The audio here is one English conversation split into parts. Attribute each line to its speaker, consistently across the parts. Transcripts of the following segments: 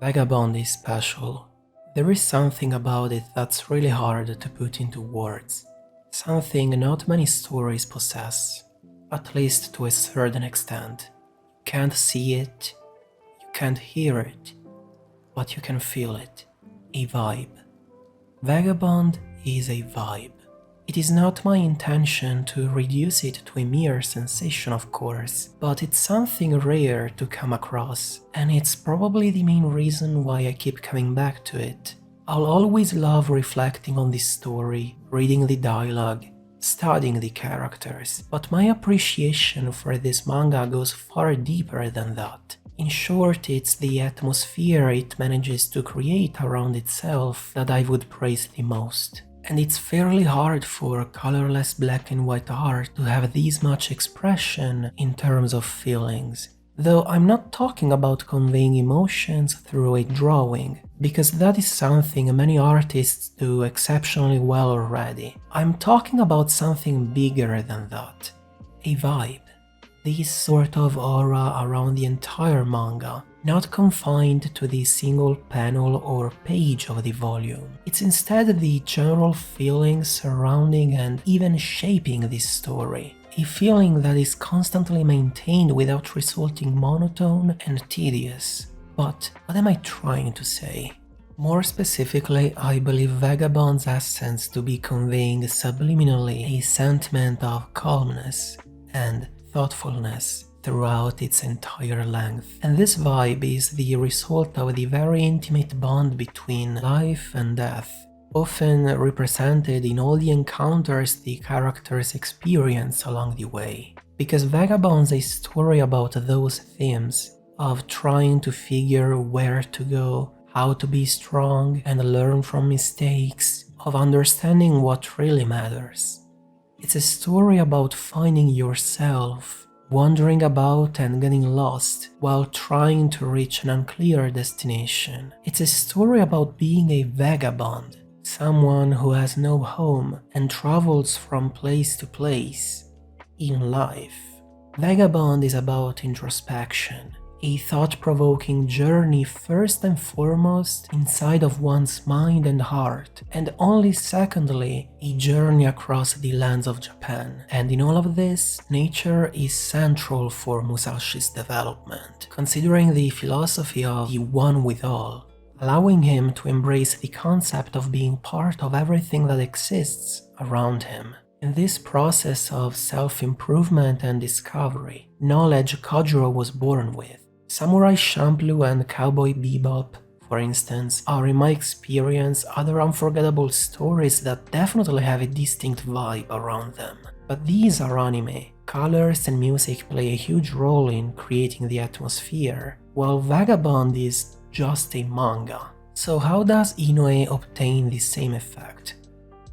Speaker 1: Vagabond is special. There is something about it that's really hard to put into words. Something not many stories possess, at least to a certain extent. You can't see it, you can't hear it, but you can feel it. A vibe. Vagabond is a vibe. It is not my intention to reduce it to a mere sensation, of course, but it's something rare to come across, and it's probably the main reason why I keep coming back to it. I'll always love reflecting on this story, reading the dialogue, studying the characters, but my appreciation for this manga goes far deeper than that. In short, it's the atmosphere it manages to create around itself that I would praise the most. And it's fairly hard for colorless black and white art to have this much expression in terms of feelings. Though I'm not talking about conveying emotions through a drawing, because that is something many artists do exceptionally well already. I'm talking about something bigger than that. A vibe. This sort of aura around the entire manga, not confined to the single panel or page of the volume. It's instead the general feeling surrounding and even shaping this story. A feeling that is constantly maintained without resulting monotone and tedious. But what am I trying to say? More specifically, I believe Vagabond's essence to be conveying subliminally a sentiment of calmness and thoughtfulness throughout its entire length. And this vibe is the result of the very intimate bond between life and death, often represented in all the encounters the characters experience along the way. Because Vagabond's a story about those themes of trying to figure where to go, how to be strong and learn from mistakes, of understanding what really matters. It's a story about finding yourself, wandering about and getting lost while trying to reach an unclear destination. It's a story about being a vagabond, someone who has no home and travels from place to place in life. Vagabond is about introspection, a thought-provoking journey first and foremost inside of one's mind and heart, and only secondly, a journey across the lands of Japan. And in all of this, nature is central for Musashi's development, considering the philosophy of the one with all, allowing him to embrace the concept of being part of everything that exists around him. In this process of self-improvement and discovery, knowledge Kojuro was born with. Samurai Champloo and Cowboy Bebop, for instance, are in my experience other unforgettable stories that definitely have a distinct vibe around them. But these are anime. Colors and music play a huge role in creating the atmosphere, while Vagabond is just a manga. So how does Inoue obtain the same effect?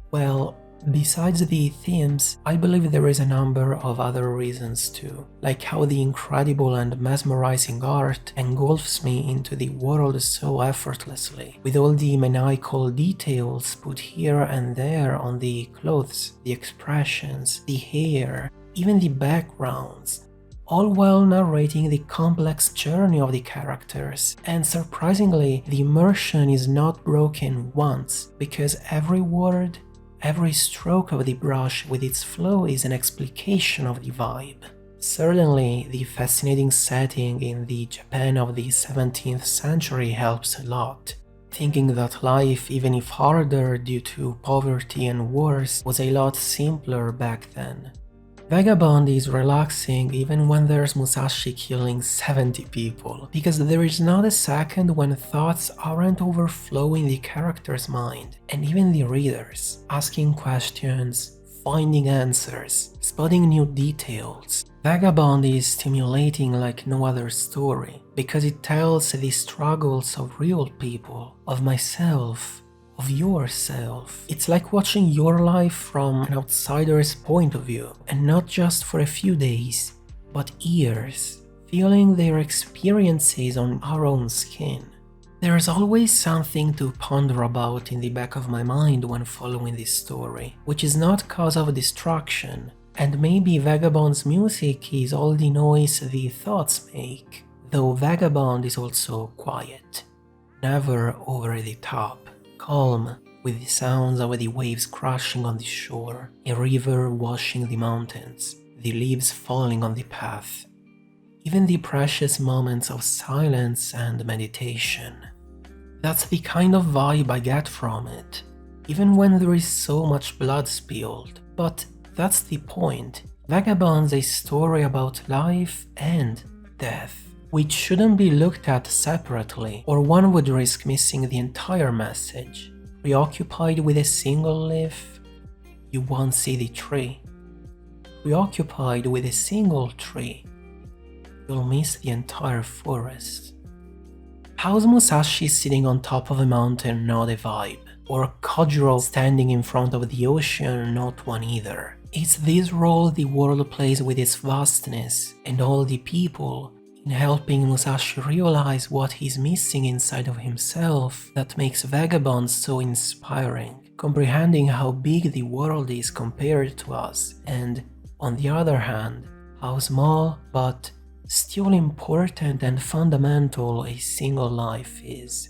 Speaker 1: Well, besides the themes, I believe there is a number of other reasons too, like how the incredible and mesmerizing art engulfs me into the world so effortlessly, with all the maniacal details put here and there on the clothes, the expressions, the hair, even the backgrounds, all while narrating the complex journey of the characters. And surprisingly, the immersion is not broken once, because every word, every stroke of the brush with its flow is an explication of the vibe. Certainly, the fascinating setting in the Japan of the 17th century helps a lot. Thinking that life, even if harder due to poverty and wars, was a lot simpler back then. Vagabond is relaxing even when there's Musashi killing 70 people, because there is not a second when thoughts aren't overflowing the character's mind, and even the readers, asking questions, finding answers, spotting new details. Vagabond is stimulating like no other story, because it tells the struggles of real people, of myself, of yourself. It's like watching your life from an outsider's point of view, and not just for a few days, but years, feeling their experiences on our own skin. There's always something to ponder about in the back of my mind when following this story, which is not cause of distraction, and maybe Vagabond's music is all the noise the thoughts make, though Vagabond is also quiet. never over the top, calm, with the sounds of the waves crashing on the shore, a river washing the mountains, the leaves falling on the path, even the precious moments of silence and meditation. That's the kind of vibe I get from it, even when there is so much blood spilled. But that's the point. Vagabond's a story about life and death, which shouldn't be looked at separately, or one would risk missing the entire message. Preoccupied with a single leaf, you won't see the tree. Preoccupied with a single tree, you'll miss the entire forest. How's Musashi sitting on top of a mountain not a vibe? Or Kojiro standing in front of the ocean not one either? It's this role the world plays with its vastness and all the people in helping Musashi realize what he's missing inside of himself that makes Vagabond so inspiring, comprehending how big the world is compared to us, and, on the other hand, how small but still important and fundamental a single life is.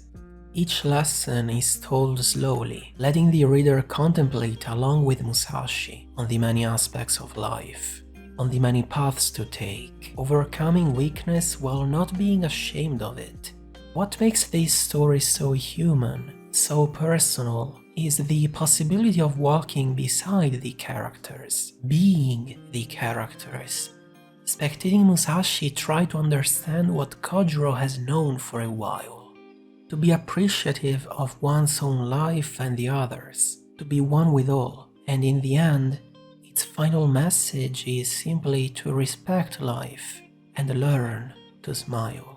Speaker 1: Each lesson is told slowly, letting the reader contemplate along with Musashi on the many aspects of life, on the many paths to take, overcoming weakness while not being ashamed of it. What makes this story so human, so personal, is the possibility of walking beside the characters, being the characters, spectating Musashi try to understand what Kojiro has known for a while, to be appreciative of one's own life and the others, to be one with all, and in the end, its final message is simply to respect life and learn to smile.